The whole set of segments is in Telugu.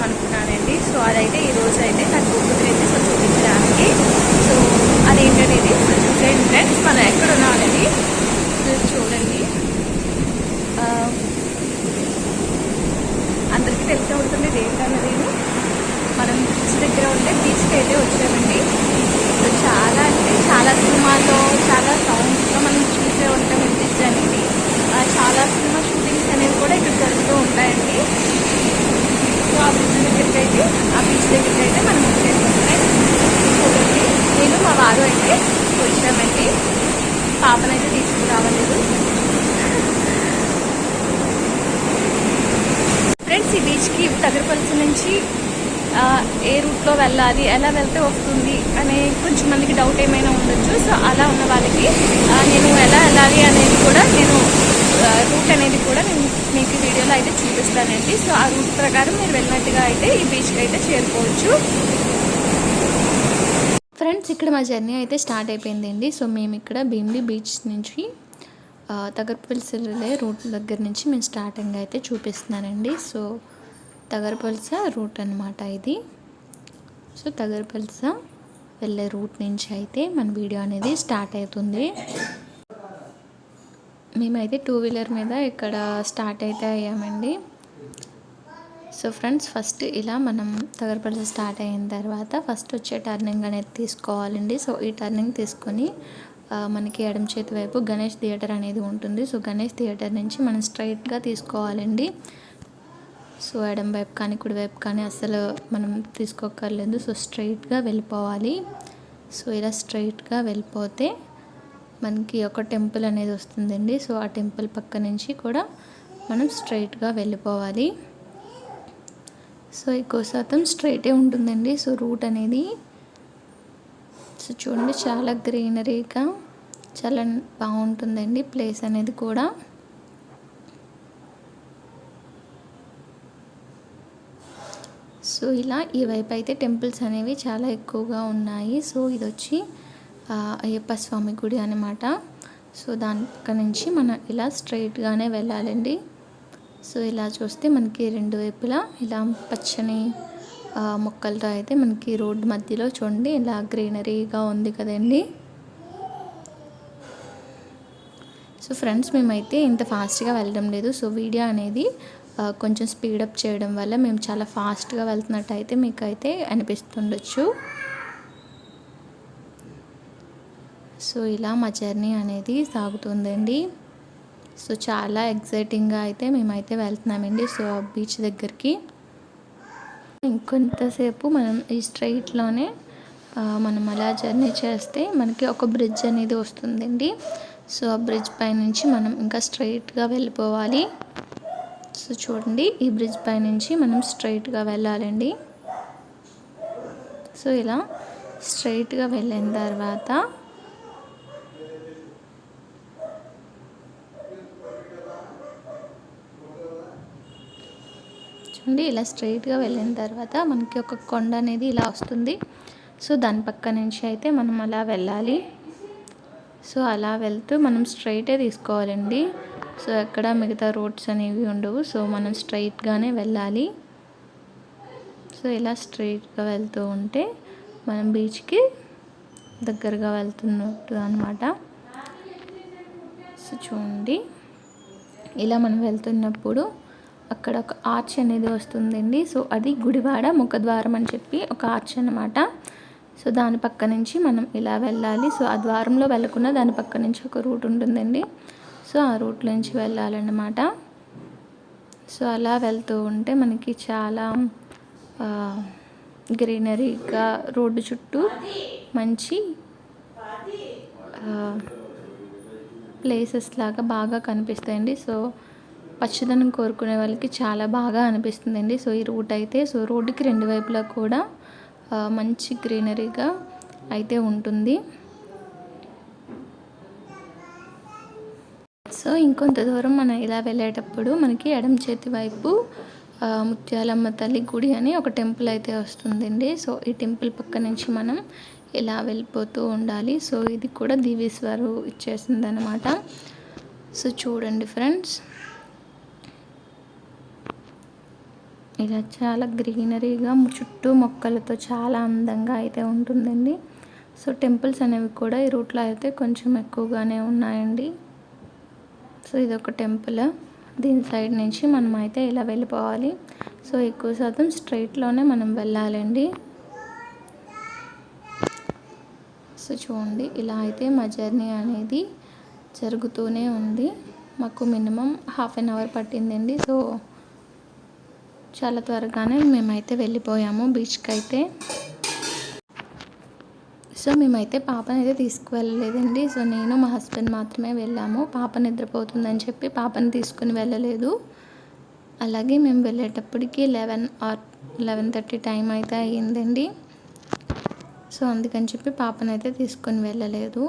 అనుకున్నానండి. సో అదైతే ఈరోజు అయితే నాకు కుదిరింది సో చూపించడానికి. సో అదేంటనేది సో చూసేయండి ఫ్రెండ్స్, మనం ఎక్కడున్నాం అనేది చూడండి. అందరికీ తెలిసే ఉంటుంది ఏంటన్నది. మనం బీచ్ దగ్గర ఉంటే బీచ్కి అయితే వచ్చామండి. సో చాలా అంటే చాలా సినిమాల్లో చాలా సాంగ్స్లో మనం చూసే ఉంటాం ఈ బ్రిడ్జ్ అనేది. చాలా సినిమా షూటింగ్స్ అనేవి కూడా ఇక్కడ జరుగుతూ ఉంటాయండి. సో ఆ బ్రిడ్జ్ దగ్గరికి అయితే ఆ బీచ్ దగ్గరికి అయితే మనం వచ్చేసాం. చూడండి, నేను మా వారు అయితే వచ్చామండి. పాపనైతే తీసుకురావలేదు. ఫ్రెండ్స్, ఈ బీచ్కి తగరపల్లి నుంచి ఏ రూట్లో వెళ్ళాలి, ఎలా వెళ్తే వస్తుంది అనే కొంచెం మందికి డౌట్ ఏమైనా ఉండొచ్చు. సో అలా ఉన్న వాళ్ళకి నేను ఎలా వెళ్ళాలి అనేది కూడా నేను రూట్ అనేది కూడా నేను మీకు వీడియోలో అయితే చూపిస్తానండి. సో ఆ రూట్ ప్రకారం మీరు వెళ్ళినట్టుగా అయితే ఈ బీచ్కి అయితే చేరుకోవచ్చు. ఫ్రెండ్స్, ఇక్కడ మా జర్నీ అయితే స్టార్ట్ అయిపోయిందండి. సో మేము ఇక్కడ భీమిలి బీచ్ నుంచి తగరపల్లి రూట్ దగ్గర నుంచి మేము స్టార్టింగ్ అయితే చూపిస్తున్నానండి. సో తగరపల్స రూట్ అనమాట ఇది. సో తగరపల్స వెళ్ళే రూట్ నుంచి అయితే మన వీడియో అనేది స్టార్ట్ అవుతుంది. మేమైతే 2 వీలర్ మీద ఇక్కడ స్టార్ట్ అయితే అయ్యామండి. సో ఫ్రెండ్స్, ఫస్ట్ ఇలా మనం తగరపల్స స్టార్ట్ అయిన తర్వాత ఫస్ట్ వచ్చే టర్నింగ్ అనేది తీసుకోవాలండి. సో ఈ టర్నింగ్ తీసుకొని మనకి ఎడమ చేతి వైపు గణేష్ థియేటర్ అనేది ఉంటుంది. సో గణేష్ థియేటర్ నుంచి మనం స్ట్రైట్గా తీసుకోవాలండి. సో ఎడమ వైపు కానీ కుడి వైపు కానీ అసలు మనం తీసుకోకర్లేదు. సో స్ట్రైట్గా వెళ్ళిపోవాలి. సో ఇలా స్ట్రైట్గా వెళ్ళిపోతే మనకి ఒక టెంపుల్ అనేది వస్తుందండి. సో ఆ టెంపుల్ పక్క నుంచి కూడా మనం స్ట్రైట్గా వెళ్ళిపోవాలి. సో ఎక్కువ శాతం స్ట్రైటే ఉంటుందండి సో రూట్ అనేది. సో చూడండి, చాలా గ్రీనరీగా చాలా బాగుంటుందండి ప్లేస్ అనేది కూడా. సో ఇలా ఈ వైపు అయితే టెంపుల్స్ అనేవి చాలా ఎక్కువగా ఉన్నాయి. సో ఇది వచ్చి అయ్యప్ప స్వామి గుడి అనమాట. సో దాని పక్క నుంచి మనం ఇలా స్ట్రైట్గానే వెళ్ళాలండి. సో ఇలా చూస్తే మనకి రెండు వైపులా ఇలా పచ్చని మొక్కలతో అయితే మనకి రోడ్డు మధ్యలో చూడండి ఇలా గ్రీనరీగా ఉంది కదండి. సో ఫ్రెండ్స్, మేమైతే ఇంత ఫాస్ట్గా వెళ్ళడం లేదు. సో వీడియో అనేది కొంచెం స్పీడప్ చేయడం వల్ల మేము చాలా ఫాస్ట్గా వెళ్తున్నట్టు అయితే మీకైతే అనిపిస్తుండొచ్చు. సో ఇలా మా జర్నీ అనేది సాగుతుందండి. సో చాలా ఎక్సైటింగ్గా అయితే మేమైతే వెళ్తున్నామండి. సో బీచ్ దగ్గరికి ఇంకొంతసేపు మనం ఈ స్ట్రైట్లోనే మనం అలా జర్నీ చేస్తే మనకి ఒక బ్రిడ్జ్ అనేది వస్తుందండి. సో ఆ బ్రిడ్జ్ పై నుంచి మనం ఇంకా స్ట్రైట్గా వెళ్ళిపోవాలి. సో చూడండి, ఈ బ్రిడ్జ్ పై నుంచి మనం స్ట్రైట్గా వెళ్ళాలండి. సో ఇలా స్ట్రైట్గా వెళ్ళిన తర్వాత చూడండి, ఇలా స్ట్రైట్గా వెళ్ళిన తర్వాత మనకి ఒక కొండ అనేది ఇలా వస్తుంది. సో దాని పక్క నుంచి అయితే మనం అలా వెళ్ళాలి. సో అలా వెళ్తూ మనం స్ట్రైటే తీసుకోవాలండి. సో ఎక్కడ మిగతా రోడ్స్ అనేవి ఉండవు. సో మనం స్ట్రైట్గానే వెళ్ళాలి. సో ఇలా స్ట్రైట్గా వెళ్తూ ఉంటే మనం బీచ్కి దగ్గరగా వెళ్తున్నట్టు అనమాట. సో చూడండి, ఇలా మనం వెళ్తున్నప్పుడు అక్కడ ఒక ఆర్చ్ అనేది వస్తుందండి. సో అది గుడివాడ ముఖద్వారం అని చెప్పి ఒక ఆర్చ్ అనమాట. సో దాని పక్క నుంచి మనం ఇలా వెళ్ళాలి. సో ఆ ద్వారంలో వెళ్ళకుండా దాని పక్క నుంచి ఒక రూట్ ఉంటుందండి. సో ఆ రూట్ నుంచి వెళ్ళాలన్నమాట. సో అలా వెళ్తూ ఉంటే మనకి చాలా గ్రీనరీగా రోడ్డు చుట్టూ మంచి ప్లేసెస్ లాగా బాగా కనిపిస్తాయండి. సో పచ్చదనం కోరుకునే వాళ్ళకి చాలా బాగా అనిపిస్తుందండి. సో ఈ రూట్ అయితే సో రోడ్డుకి రెండు వైపులా కూడా మంచి గ్రీనరీగా అయితే ఉంటుంది. సో ఇంకొంత దూరం మనం ఇలా వెళ్ళేటప్పుడు మనకి ఎడమ చేతి వైపు ముత్యాలమ్మ తల్లి గుడి అని ఒక టెంపుల్ అయితే వస్తుందండి. సో ఈ టెంపుల్ పక్క నుంచి మనం ఇలా వెళ్ళిపోతూ ఉండాలి. సో ఇది కూడా దీవేశ్వరు ఇచ్చేసిందనమాట. సో చూడండి ఫ్రెండ్స్, ఇలా చాలా గ్రీనరీగా చుట్టూ మొక్కలతో చాలా అందంగా అయితే ఉంటుందండి. సో టెంపుల్స్ అనేవి కూడా ఈ రూట్లో అయితే కొంచెం ఎక్కువగానే ఉన్నాయండి. సో ఇదొక టెంపుల్. దీని సైడ్ నుంచి మనం అయితే ఇలా వెళ్ళిపోవాలి. సో ఎక్కువ శాతం స్ట్రైట్లోనే మనం వెళ్ళాలండి. సో చూడండి, ఇలా అయితే మా జర్నీ అనేది జరుగుతూనే ఉంది. మాకు మినిమం హాఫ్ అన్ అవర్ పట్టిందండి. సో చాలా త్వరగానే మేమైతే వెళ్ళిపోయాము బీచ్కి అయితే. సో మేమైతే పాపని అయితే తీసుకువెళ్ళలేదండి. సో నేను మా హస్బెండ్ మాత్రమే వెళ్ళాము. పాప నిద్రపోతుందని చెప్పి పాపని తీసుకుని వెళ్ళలేదు. అలాగే మేము వెళ్ళేటప్పటికి 11 or 11:30 టైం అయితే అయ్యిందండి. సో అందుకని చెప్పి పాపని అయితే తీసుకుని వెళ్ళలేదు.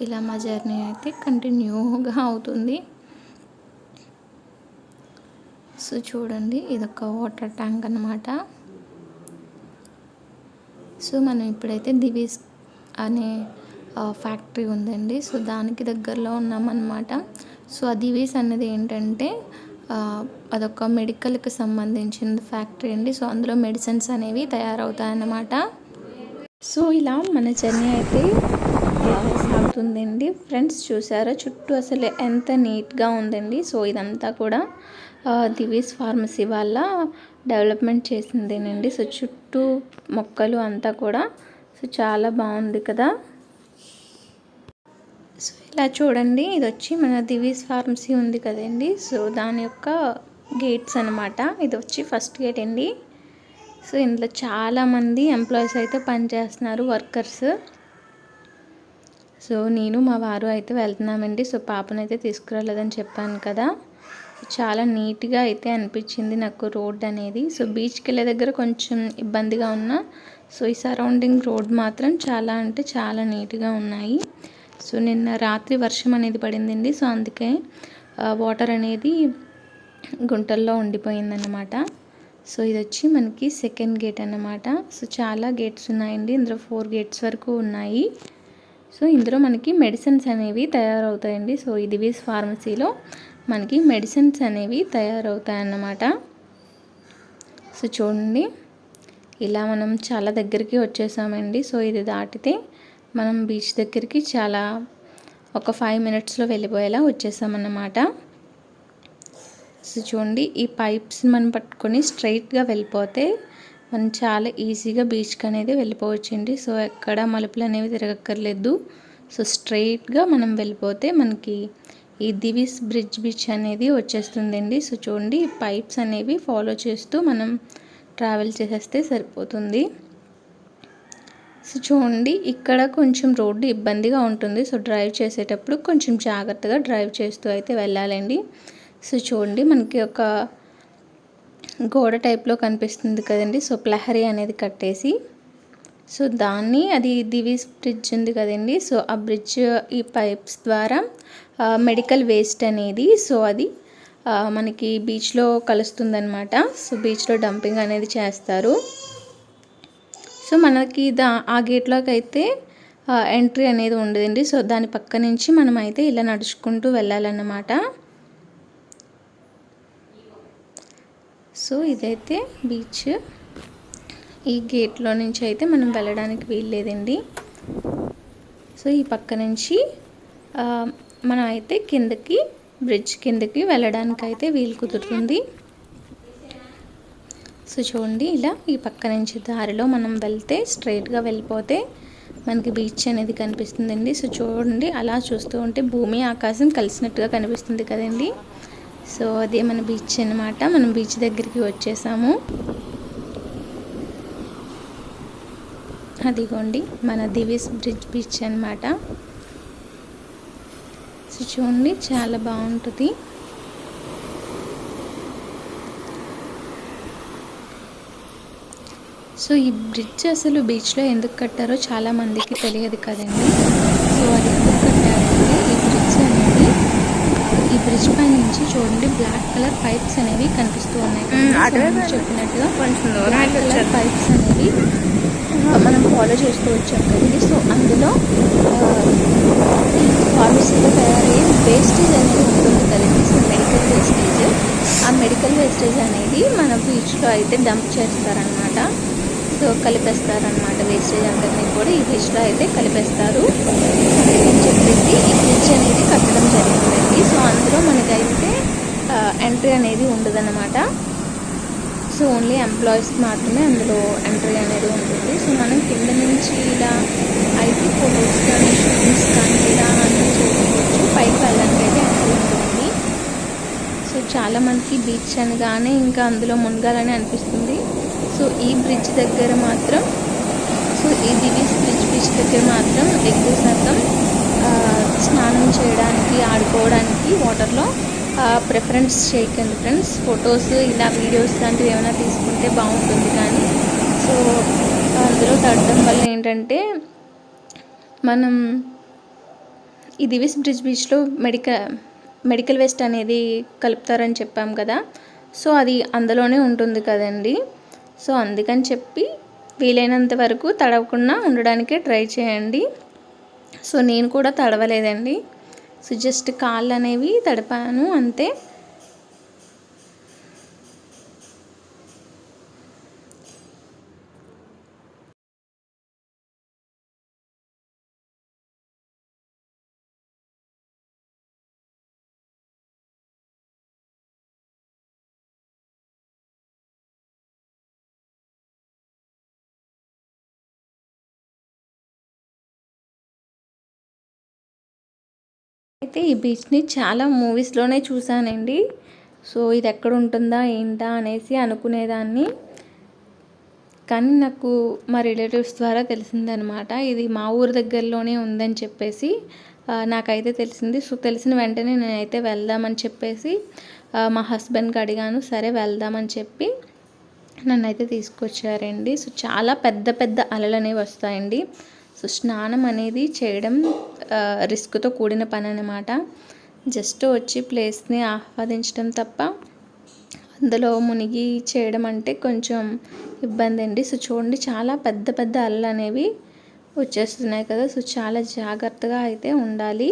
ఇలా మా జర్నీ అయితే కంటిన్యూగా అవుతుంది. సో చూడండి, ఇదొక వాటర్ ట్యాంక్ అన్నమాట. సో మనం ఇప్పుడైతే దివీస్ అనే ఫ్యాక్టరీ ఉందండి. సో దానికి దగ్గరలో ఉన్నామన్నమాట. సో ఆ దివీస్ అనేది ఏంటంటే అదొక మెడికల్కి సంబంధించిన ఫ్యాక్టరీ అండి. సో అందులో మెడిసిన్స్ అనేవి తయారవుతాయన్నమాట. సో ఇలా మన జర్నీ అయితే సాగుతుందండి. ఫ్రెండ్స్ చూసారా చుట్టూ అసలు ఎంత నీట్గా ఉందండి. సో ఇదంతా కూడా దివీస్ ఫార్మసీ వాళ్ళ డెవలప్మెంట్ చేసిందేనండి. సో చుట్టూ మొక్కలు అంతా కూడా సో చాలా బాగుంది కదా. సో ఇలా చూడండి, ఇది వచ్చి మన దివీస్ ఫార్మసీ ఉంది కదండి. సో దాని యొక్క గేట్స్ అనమాట. ఇది వచ్చి ఫస్ట్ గేట్ అండి. సో ఇందులో చాలామంది ఎంప్లాయీస్ అయితే పనిచేస్తున్నారు, వర్కర్స్. సో నేను మా వారు అయితే వెళ్తున్నామండి. సో పాపను అయితే తీసుకురాలేదని చెప్పాను కదా. చాలా నీట్గా అయితే అనిపించింది నాకు రోడ్ అనేది. సో బీచ్కి వెళ్ళే దగ్గర కొంచెం ఇబ్బందిగా ఉన్నా సో ఈ సరౌండింగ్ రోడ్ మాత్రం చాలా అంటే చాలా నీట్గా ఉన్నాయి. సో నిన్న రాత్రి వర్షం అనేది పడిందండి. సో అందుకే వాటర్ అనేది గుంటల్లో ఉండిపోయిందన్నమాట. సో ఇది వచ్చి మనకి సెకండ్ గేట్ అన్నమాట. సో చాలా గేట్స్ ఉన్నాయండి. ఇందులో 4 గేట్స్ వరకు ఉన్నాయి. సో ఇందులో మనకి మెడిసిన్స్ అనేవి తయారవుతాయండి. సో ఈ దివీస్ ఫార్మసీలో మనకి మెడిసిన్స్ అనేవి తయారవుతాయన్నమాట. సో చూడండి, ఇలా మనం చాలా దగ్గరికి వచ్చేసామండి. సో ఇది దాటితే మనం బీచ్ దగ్గరికి చాలా ఒక 5 minutesలో వెళ్ళిపోయేలా వచ్చేసామన్నమాట. సో చూడండి, ఈ పైప్స్ మనం పట్టుకొని స్ట్రైట్గా వెళ్ళిపోతే మనం చాలా ఈజీగా బీచ్కి అనేది వెళ్ళిపోవచ్చండి. సో ఎక్కడ మలుపులు అనేవి తిరగక్కర్లేదు. సో స్ట్రైట్గా మనం వెళ్ళిపోతే మనకి ఈ దివీస్ బ్రిడ్జ్ బీచ్ అనేది వచ్చేస్తుందండి. సో చూడండి, ఈ పైప్స్ అనేవి ఫాలో చేస్తూ మనం ట్రావెల్ చేసేస్తే సరిపోతుంది. సో చూడండి, ఇక్కడ కొంచెం రోడ్డు ఇబ్బందిగా ఉంటుంది. సో డ్రైవ్ చేసేటప్పుడు కొంచెం జాగ్రత్తగా డ్రైవ్ చేస్తూ అయితే వెళ్ళాలండి. సో చూడండి, మనకి ఒక గోడ టైప్లో కనిపిస్తుంది కదండి. సో ప్రహరీ అనేది కట్టేసి సో దాన్ని అది దివీస్ బ్రిడ్జ్ ఉంది కదండి. సో ఆ బ్రిడ్జ్ ఈ పైప్స్ ద్వారా మెడికల్ వేస్ట్ అనేది సో అది మనకి బీచ్లో కలుస్తుందన్నమాట. సో బీచ్లో డంపింగ్ అనేది చేస్తారు. సో మనకి ఆ గేట్లోకి అయితే ఎంట్రీ అనేది ఉండదండి. సో దాని పక్క నుంచి మనం అయితే ఇలా నడుచుకుంటూ వెళ్ళాలన్నమాట. సో ఇదైతే బీచ్. ఈ గేట్లో నుంచి అయితే మనం వెళ్ళడానికి వీల్లేదండి. సో ఈ పక్క నుంచి మనం అయితే కిందకి బ్రిడ్జ్ కిందకి వెళ్ళడానికి అయితే వీలు కుదురుతుంది. సో చూడండి, ఇలా ఈ పక్క నుంచి దారిలో మనం వెళ్తే స్ట్రైట్గా వెళ్ళిపోతే మనకి బీచ్ అనేది కనిపిస్తుందండి. సో చూడండి, అలా చూస్తూ ఉంటే భూమి ఆకాశం కలిసినట్టుగా కనిపిస్తుంది కదండి. సో అదే మన బీచ్ అన్నమాట. మనం బీచ్ దగ్గరికి వచ్చేసాము. అదిగోండి మన దివీస్ బ్రిడ్జ్ బీచ్ అన్నమాట. సో చూడండి, చాలా బాగుంటుంది. సో ఈ బ్రిడ్జ్ అసలు బీచ్లో ఎందుకు కట్టారో చాలామందికి తెలియదు కదండి. సో అది ఎందుకు కట్టారంటే ఈ బ్రిడ్జ్ అనేది ఈ బ్రిడ్జ్ పై నుంచి చూడండి బ్లాక్ కలర్ పైప్స్ అనేవి కనిపిస్తూ ఉన్నాయి. చెప్పినట్టుగా బ్లాక్ కలర్ పైప్స్ అనేవి మనం ఫాలో చేస్తూ వచ్చాం కదండి. సో అందులో ఫార్మసీలో తయారయ్యే వేస్టేజ్ అనేది ఉంటుంది కదండి. సో మెడికల్ వేస్టేజ్, ఆ మెడికల్ వేస్టేజ్ అనేది మన బీచ్లో అయితే డంప్ చేస్తారనమాట. సో కలిపేస్తారనమాట. వేస్టేజ్ అంతని కూడా ఈ బీచ్లో అయితే కలిపేస్తారు అని చెప్పేసి ఈ బ్రిడ్జ్ అనేది కట్టడం జరిగిందండి. సో అందులో మనకైతే ఎంట్రీ అనేది ఉండదన్నమాట. సో ఓన్లీ ఎంప్లాయీస్కి మాత్రమే అందులో ఎంట్రీ అనేది ఉంటుంది. సో మనం కింద నుంచి ఇలా అయితే ఫొటోస్ కానీ షూటింగ్స్ కానీ ఇలా అన్నీ చేసుకోవచ్చు. పైకి వెళ్ళడానికి అయితే ఎంట్రీ ఉంటుంది. సో చాలా మందికి బీచ్ అనగానే ఇంకా అందులో మునగాలని అనిపిస్తుంది. సో ఈ బ్రిడ్జ్ దగ్గర మాత్రం, సో ఈ దివీస్ బీచ్ దగ్గర మాత్రం ఎక్కువ శాతం స్నానం చేయడానికి, ఆడుకోవడానికి వాటర్లో ప్రిఫరెన్స్ చేయకండి ఫ్రెండ్స్. ఫొటోస్ ఇలా వీడియోస్ లాంటివి ఏమైనా తీసుకుంటే బాగుంటుంది, కానీ సో అందులో తడడం వల్ల ఏంటంటే మనం ఈ దివీస్ బీచ్లో మెడికల్ వేస్ట్ అనేది కలుపుతారని చెప్పాం కదా. సో అది అందులోనే ఉంటుంది కదండి. సో అందుకని చెప్పి వీలైనంత వరకు తడవకుండా ఉండడానికే ట్రై చేయండి. సో నేను కూడా తడవలేదండి. సో జస్ట్ కాళ్ళు అనేవి తడిపాను అంతే. అయితే ఈ బీచ్ని చాలా మూవీస్లోనే చూసానండి. సో ఇది ఎక్కడ ఉంటుందా ఏంటా అనేసి అనుకునేదాన్ని, కానీ నాకు మా రిలేటివ్స్ ద్వారా తెలిసిందనమాట. ఇది మా ఊరు దగ్గరలోనే ఉందని చెప్పేసి నాకైతే తెలిసింది. సో తెలిసిన వెంటనే నేనైతే వెళ్దామని చెప్పేసి మా హస్బెండ్కి అడిగాను. సరే వెళ్దామని చెప్పి నన్నైతే తీసుకొచ్చారండి. సో చాలా పెద్ద పెద్ద అలలు అనేవి వస్తాయండి. సో స్నానం అనేది చేయడం రిస్క్తో కూడిన పని అన్నమాట. జస్ట్ వచ్చి ప్లేస్ని ఆస్వాదించడం తప్ప అందులో మునిగి చేయడం అంటే కొంచెం ఇబ్బంది అండి. సో చూడండి, చాలా పెద్ద పెద్ద అలలు అనేవి వచ్చేస్తున్నాయి కదా. సో చాలా జాగ్రత్తగా అయితే ఉండాలి.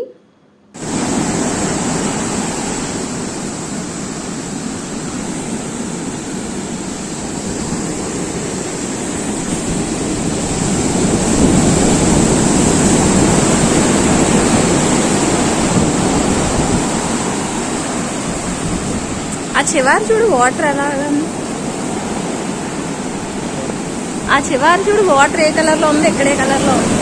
ఆ చివరి చూడు వాటర్ ఎలా, ఆ చివరి చూడు వాటర్ ఏ కలర్లో ఉంది, ఎక్కడే కలర్లో ఉంది.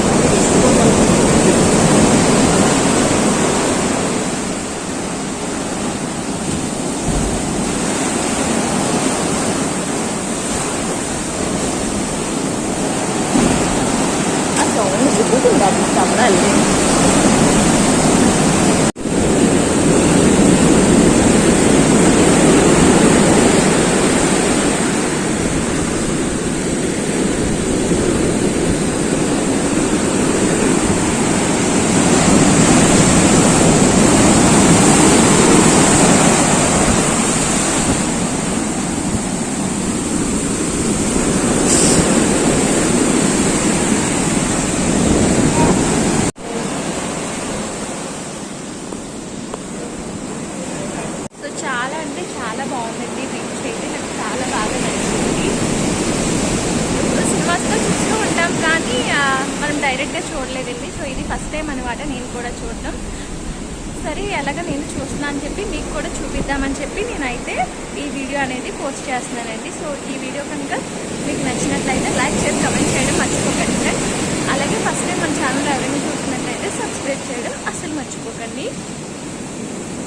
ఆ సౌండ్ సిగ్గుతుంది అది తమ్ముడాలి. చాలా అంటే చాలా బాగుందండి బీచ్ అయితే. నాకు చాలా బాగా నచ్చింది. సినిమాస్లో చూస్తూ ఉంటాం కానీ మనం డైరెక్ట్గా చూడలేదండి. సో ఇది ఫస్ట్ టైం అనమాట నేను కూడా చూడటం. సరే ఎలాగ నేను చూస్తున్నాను అని చెప్పి మీకు కూడా చూపిద్దామని చెప్పి నేనైతే ఈ వీడియో అనేది పోస్ట్ చేస్తున్నానండి. సో ఈ వీడియో కనుక మీకు నచ్చినట్లయితే లైక్ చేసి కమెంట్ చేయండి.